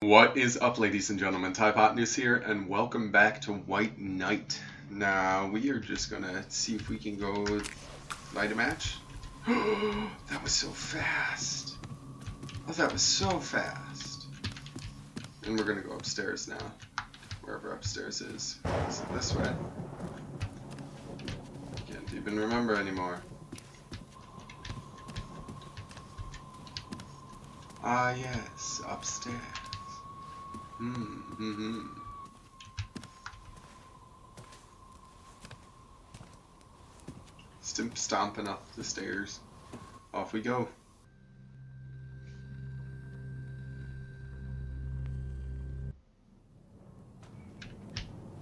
What is up, ladies and gentlemen? Typotnus here, and welcome back to White Knight. Now, we are just gonna see if we can go fight a match. That was so fast. Oh, that was so fast. And we're gonna go upstairs now. Wherever upstairs is. Is it this way? Can't even remember anymore. Ah, yes, upstairs. Stomping up the stairs. Off we go.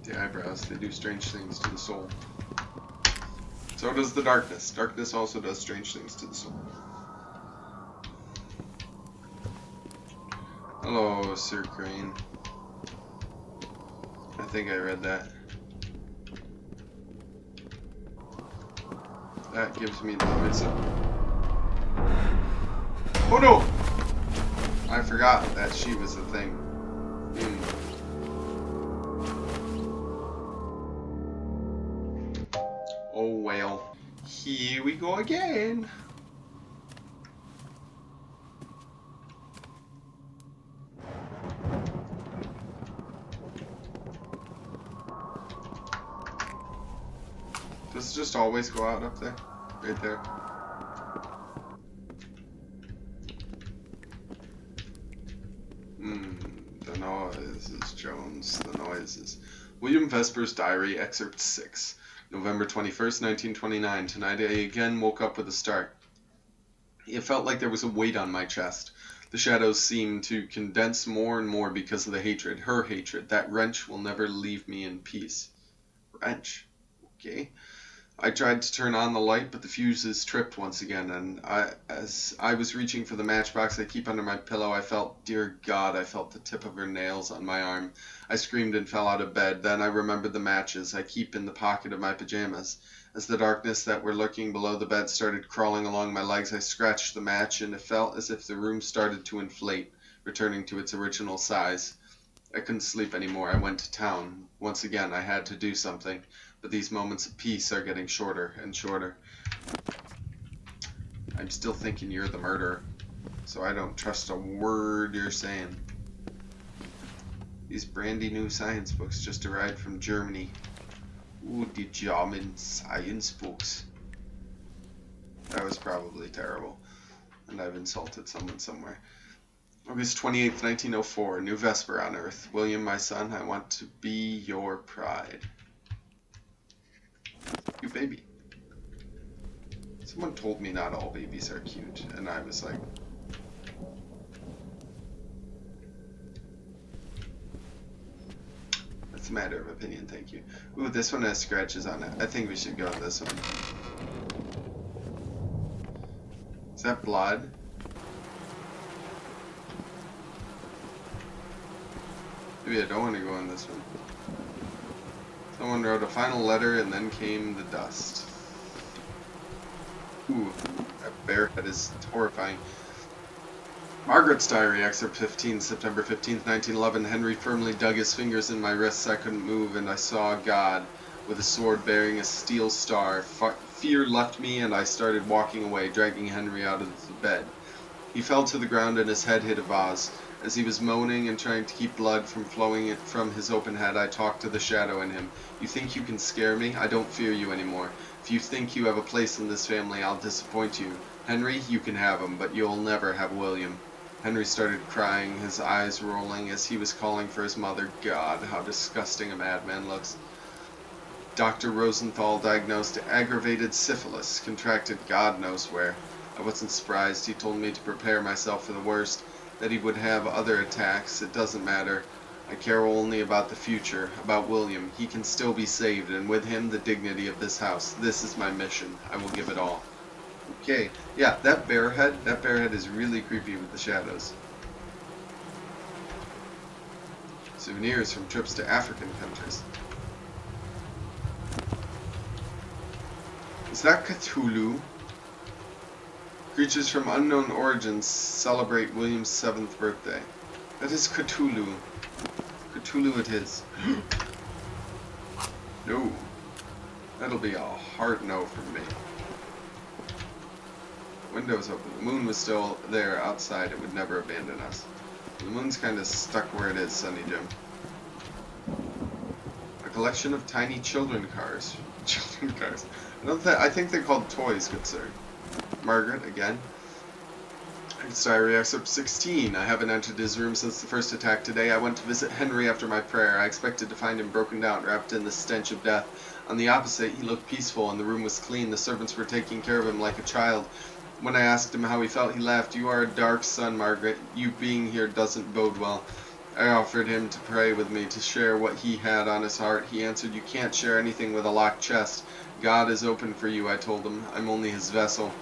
The eyebrows, they do strange things to the soul. So does the darkness. Darkness also does strange things to the soul. Hello, Sir Crane. I think I read that. That gives me the whistle. Oh no! I forgot that she was a thing. Oh well. Here we go again. Does it just always go out up there? Right there. The noises, Jones, the noises. William Vesper's Diary, Excerpt 6. November 21st, 1929. Tonight I again woke up with a start. It felt like there was a weight on my chest. The shadows seemed to condense more and more because of the hatred, her hatred. That wrench will never leave me in peace. Wrench? Okay. I tried to turn on the light, but the fuses tripped once again, and as I was reaching for the matchbox I keep under my pillow, I felt, dear God, I felt the tip of her nails on my arm. I screamed and fell out of bed. Then I remembered the matches I keep in the pocket of my pajamas. As the darkness that were lurking below the bed started crawling along my legs, I scratched the match, and it felt as if the room started to inflate, returning to its original size. I couldn't sleep anymore. I went to town. Once again, I had to do something. But these moments of peace are getting shorter and shorter. I'm still thinking you're the murderer, so I don't trust a word you're saying. These brandy new science books just arrived from Germany. Ooh, the German science books. That was probably terrible, and I've insulted someone somewhere. August 28th, 1904, New Vesper on Earth. William, my son, I want to be your pride. You baby. Someone told me not all babies are cute, and I was like, that's a matter of opinion, thank you. Ooh, this one has scratches on it. I think we should go with this one. Is that blood? Maybe I don't want to go on this one. Someone wrote a final letter and then came the dust. Ooh, that bear head is horrifying. Margaret's Diary, Excerpt 15, September 15th, 1911. Henry firmly dug his fingers in my wrists. I couldn't move, and I saw God with a sword bearing a steel star. Fear left me, and I started walking away, dragging Henry out of the bed. He fell to the ground, and his head hit a vase. As he was moaning and trying to keep blood from flowing from his open head, I talked to the shadow in him. You think you can scare me? I don't fear you anymore. If you think you have a place in this family, I'll disappoint you. Henry, you can have him, but you'll never have William. Henry started crying, his eyes rolling as he was calling for his mother. God, how disgusting a madman looks. Dr. Rosenthal diagnosed aggravated syphilis, contracted God knows where. I wasn't surprised. He told me to prepare myself for the worst, that he would have other attacks. It doesn't matter. I care only about the future, about William. He can still be saved, and with him the dignity of this house. This is my mission. I will give it all. Okay, yeah, that bear head is really creepy with the shadows. Souvenirs from trips to African countries. Is that Cthulhu? Creatures from unknown origins celebrate William's 7th birthday. That is Cthulhu. Cthulhu it is. No. That'll be a hard no from me. Windows open. The moon was still there outside. It would never abandon us. The moon's kind of stuck where it is, Sonny Jim. A collection of tiny children cars. Children cars. I think they're called toys, good sir. Margaret, again. Diary excerpt 16. I haven't entered his room since the first attack today. I went to visit Henry after my prayer. I expected to find him broken down, wrapped in the stench of death. On the opposite, he looked peaceful, and the room was clean. The servants were taking care of him like a child. When I asked him how he felt, he laughed. You are a dark son, Margaret. You being here doesn't bode well. I offered him to pray with me, to share what he had on his heart. He answered, you can't share anything with a locked chest. God is open for you, I told him. I'm only his vessel.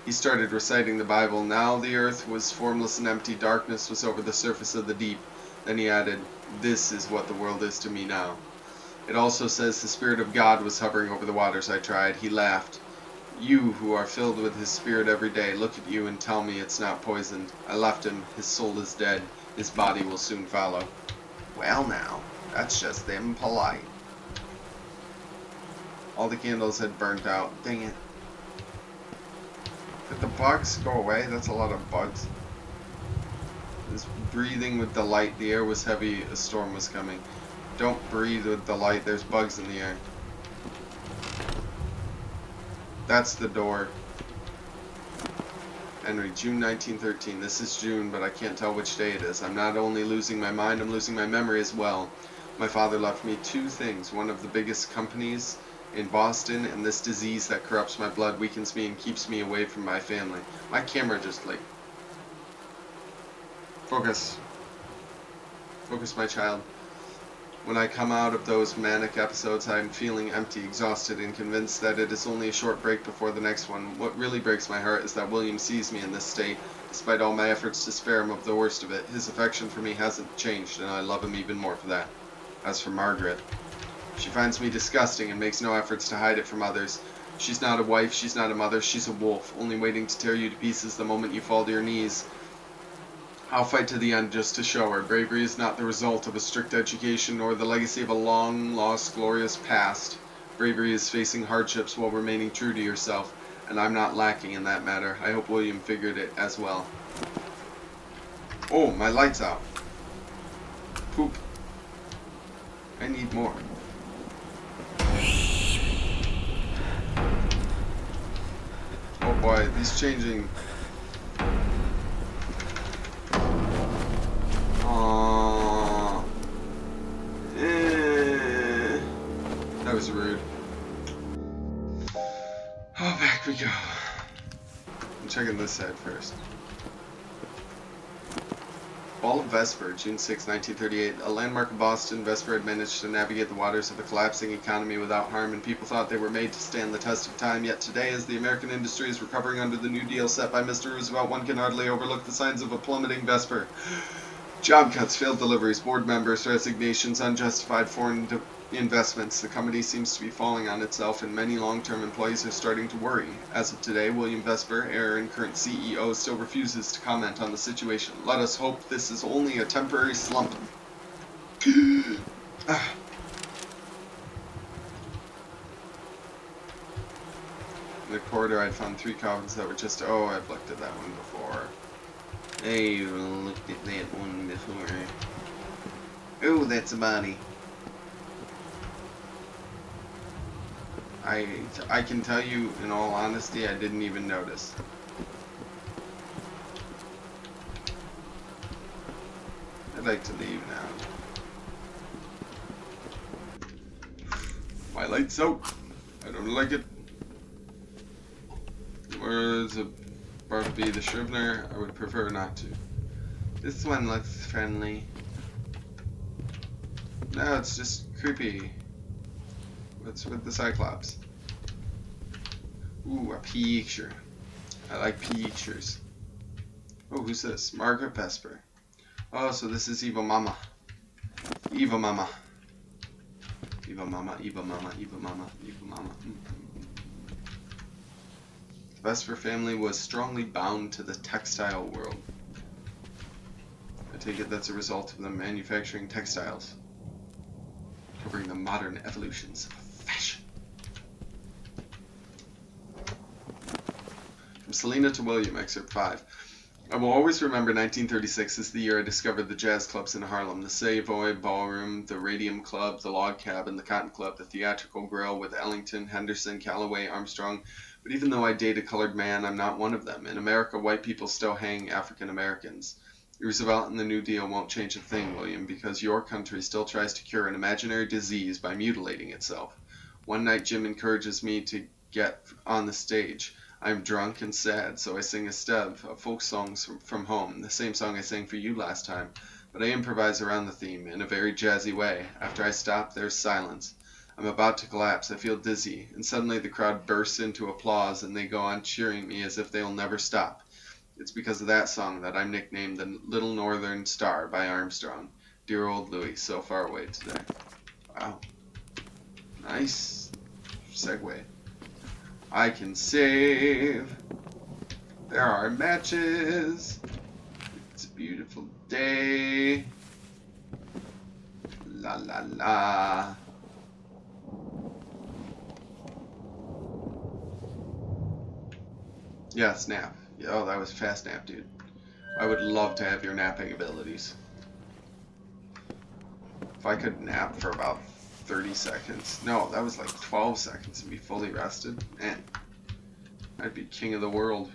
He started reciting the Bible. Now the earth was formless and empty. Darkness was over the surface of the deep. Then he added, this is what the world is to me now. It also says the Spirit of God was hovering over the waters. I tried. He laughed. You who are filled with his Spirit every day, look at you and tell me it's not poisoned. I left him. His soul is dead. His body will soon follow. Well now, that's just impolite. All the candles had burnt out. Dang it. Did the bugs go away? That's a lot of bugs. This breathing with the light. The air was heavy. A storm was coming. Don't breathe with the light. There's bugs in the air. That's the door. Henry, June 1913. This is June, but I can't tell which day it is. I'm not only losing my mind, I'm losing my memory as well. My father left me two things. One of the biggest companies in Boston, and this disease that corrupts my blood, weakens me, and keeps me away from my family. My camera just, like... Focus. Focus, my child. When I come out of those manic episodes, I am feeling empty, exhausted, and convinced that it is only a short break before the next one. What really breaks my heart is that William sees me in this state, despite all my efforts to spare him of the worst of it. His affection for me hasn't changed, and I love him even more for that. As for Margaret, she finds me disgusting and makes no efforts to hide it from others. She's not a wife, she's not a mother, she's a wolf, only waiting to tear you to pieces the moment you fall to your knees. I'll fight to the end just to show her. Bravery is not the result of a strict education nor the legacy of a long-lost, glorious past. Bravery is facing hardships while remaining true to yourself, and I'm not lacking in that matter. I hope William figured it as well. Oh, my light's out. Poop. I need more. Oh boy, these changing... That was rude. Oh, back we go. I'm checking this side first. Fall of Vesper, June 6, 1938. A landmark of Boston, Vesper had managed to navigate the waters of a collapsing economy without harm, and people thought they were made to stand the test of time. Yet today, as the American industry is recovering under the New Deal set by Mr. Roosevelt, one can hardly overlook the signs of a plummeting Vesper. Job cuts, failed deliveries, board members, resignations, unjustified foreign investments. The company seems to be falling on itself, and many long-term employees are starting to worry. As of today, William Vesper, heir and current CEO, still refuses to comment on the situation. Let us hope this is only a temporary slump. In the corridor, I'd found 3 coffins that were just... Oh, I've looked at that one before. I've looked at that one before. Oh, that's a body. I can tell you, in all honesty, I didn't even notice. I'd like to leave now. My light's out. I don't like it. Where's about to be the Scrivener? I would prefer not to. This one looks friendly. No, it's just creepy. What's with the Cyclops? Ooh, a picture. I like pictures. Oh, who's this? Margaret Vesper. Oh, so this is Eva Mama. Eva Mama. Eva Mama, Eva Mama, Eva Mama, Eva Mama. The Vesper family was strongly bound to the textile world. A take it that's a result of them manufacturing textiles, covering the modern evolutions of fashion. From Selena to William, excerpt 5. I will always remember 1936 as the year I discovered the jazz clubs in Harlem, the Savoy Ballroom, the Radium Club, the Log Cabin, the Cotton Club, the Theatrical Grill with Ellington, Henderson, Calloway, Armstrong. But even though I date a colored man, I'm not one of them. In America, white people still hang African Americans. Roosevelt and the New Deal won't change a thing, William, because your country still tries to cure an imaginary disease by mutilating itself. One night Jim encourages me to get on the stage. I am drunk and sad, so I sing a step of folk songs from home, the same song I sang for you last time, but I improvise around the theme in a very jazzy way. After I stop, there's silence. I'm about to collapse, I feel dizzy, and suddenly the crowd bursts into applause and they go on cheering me as if they'll never stop. It's because of that song that I'm nicknamed the Little Northern Star by Armstrong. Dear old Louis, so far away today. Wow. Nice segue. I can save. There are matches. It's a beautiful day. La la la. Yeah, snap. Oh, that was fast nap, dude. I would love to have your napping abilities. If I could nap for about 30 seconds. No, that was like 12 seconds and be fully rested. Man, I'd be king of the world.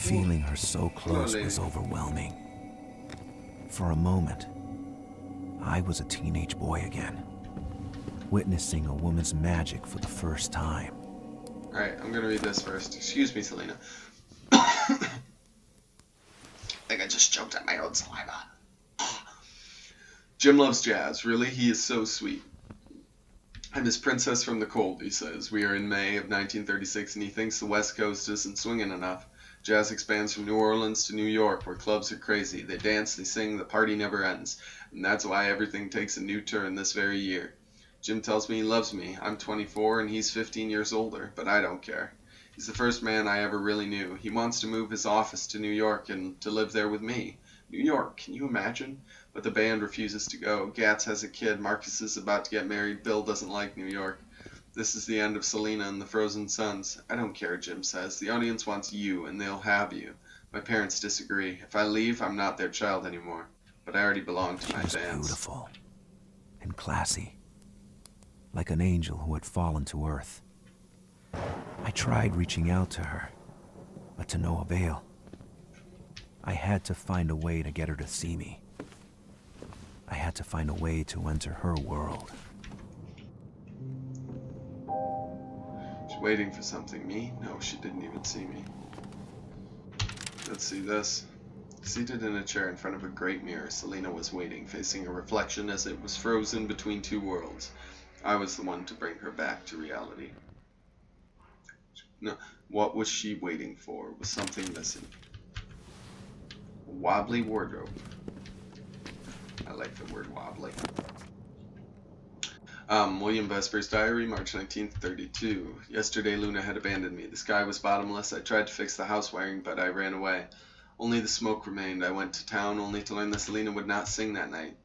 Feeling her so close was overwhelming. For a moment, I was a teenage boy again, witnessing a woman's magic for the first time. Alright, I'm gonna read this first. Excuse me, Selena. I think I just choked on my own saliva. Jim loves jazz. Really, he is so sweet. I'm his princess from the cold, he says. We are in May of 1936, and he thinks the West Coast isn't swinging enough. Jazz expands from New Orleans to New York, where clubs are crazy. They dance, they sing, the party never ends. And that's why everything takes a new turn this very year. Jim tells me he loves me. I'm 24, and he's 15 years older, but I don't care. He's the first man I ever really knew. He wants to move his office to New York and to live there with me. New York, can you imagine? But the band refuses to go. Gatz has a kid. Marcus is about to get married. Bill doesn't like New York. This is the end of Selena and the Frozen Sons. I don't care, Jim says. The audience wants you, and they'll have you. My parents disagree. If I leave, I'm not their child anymore. But I already belong to my fans. She was beautiful and classy, like an angel who had fallen to earth. I tried reaching out to her, but to no avail. I had to find a way to get her to see me. I had to find a way to enter her world. She's waiting for something. Me? No, she didn't even see me. Let's see this. Seated in a chair in front of a great mirror, Selena was waiting, facing a reflection as it was frozen between two worlds. I was the one to bring her back to reality. No, what was she waiting for? Was something missing? A wobbly wardrobe. I like the word wobbly. William Vesper's diary, March 19th, 32. Yesterday Luna had abandoned me. The sky was bottomless. I tried to fix the house wiring, but I ran away. Only the smoke remained. I went to town only to learn that Selena would not sing that night.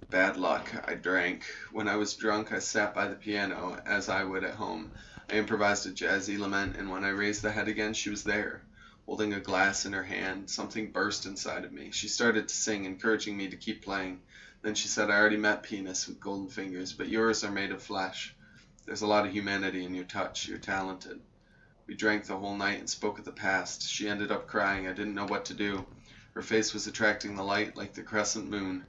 Bad luck. I drank. When I was drunk, I sat by the piano, as I would at home. I improvised a jazzy lament, and when I raised the head again, she was there, holding a glass in her hand. Something burst inside of me. She started to sing, encouraging me to keep playing. Then she said, I already met penis with golden fingers, but yours are made of flesh. There's a lot of humanity in your touch. You're talented. We drank the whole night and spoke of the past. She ended up crying. I didn't know what to do. Her face was attracting the light like the crescent moon.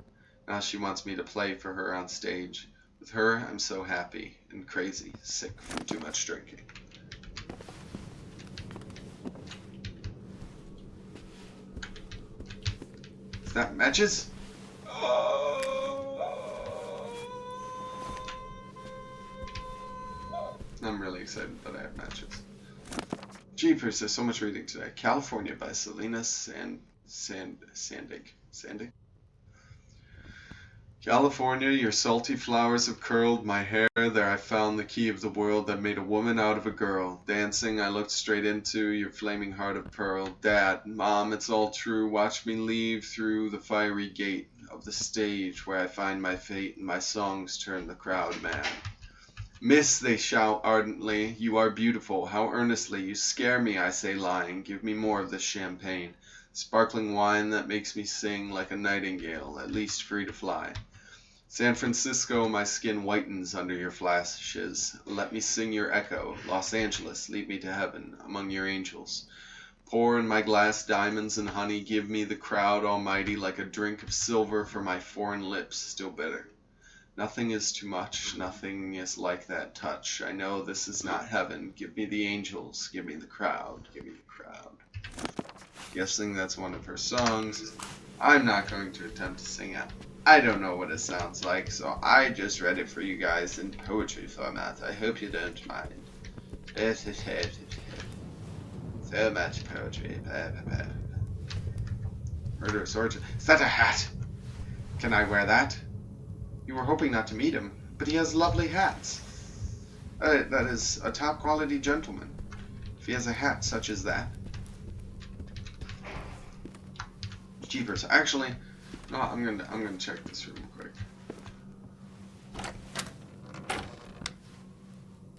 Now she wants me to play for her on stage. With her, I'm so happy and crazy, sick from too much drinking. Is that matches? I'm really excited that I have matches. Jeepers, there's so much reading today. California by Selena Sandig. California, your salty flowers have curled my hair. There I found the key of the world that made a woman out of a girl. Dancing, I looked straight into your flaming heart of pearl. Dad, Mom, it's all true. Watch me leave through the fiery gate of the stage where I find my fate, and my songs turn the crowd mad. Miss, they shout ardently, you are beautiful. How earnestly you scare me, I say, lying. Give me more of this champagne, sparkling wine that makes me sing like a nightingale, at least free to fly. San Francisco, my skin whitens under your flashes. Let me sing your echo. Los Angeles, lead me to heaven among your angels. Pour in my glass diamonds and honey. Give me the crowd almighty like a drink of silver for my foreign lips still bitter. Nothing is too much. Nothing is like that touch. I know this is not heaven. Give me the angels. Give me the crowd. Give me the crowd. Guessing that's one of her songs. I'm not going to attempt to sing it. I don't know what it sounds like, so I just read it for you guys in poetry format. I hope you don't mind. So much poetry. Murderous origin. Is that a hat? Can I wear that? You were hoping not to meet him, but he has lovely hats. That is a top quality gentleman. If he has a hat such as that. Jeepers. Actually, no, I'm gonna check this room quick.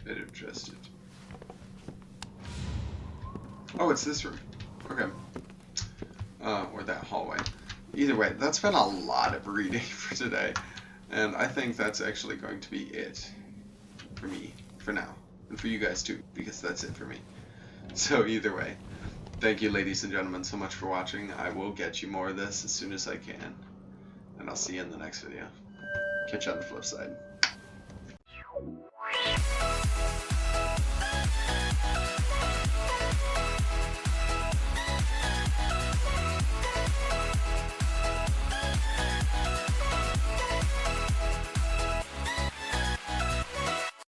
Bit interested. Oh, it's this room. Okay. Or that hallway. Either way, that's been a lot of reading for today. And I think that's actually going to be it for me, for now. And for you guys too, because that's it for me. So either way, thank you ladies and gentlemen so much for watching. I will get you more of this as soon as I can. And I'll see you in the next video. Catch you on the flip side.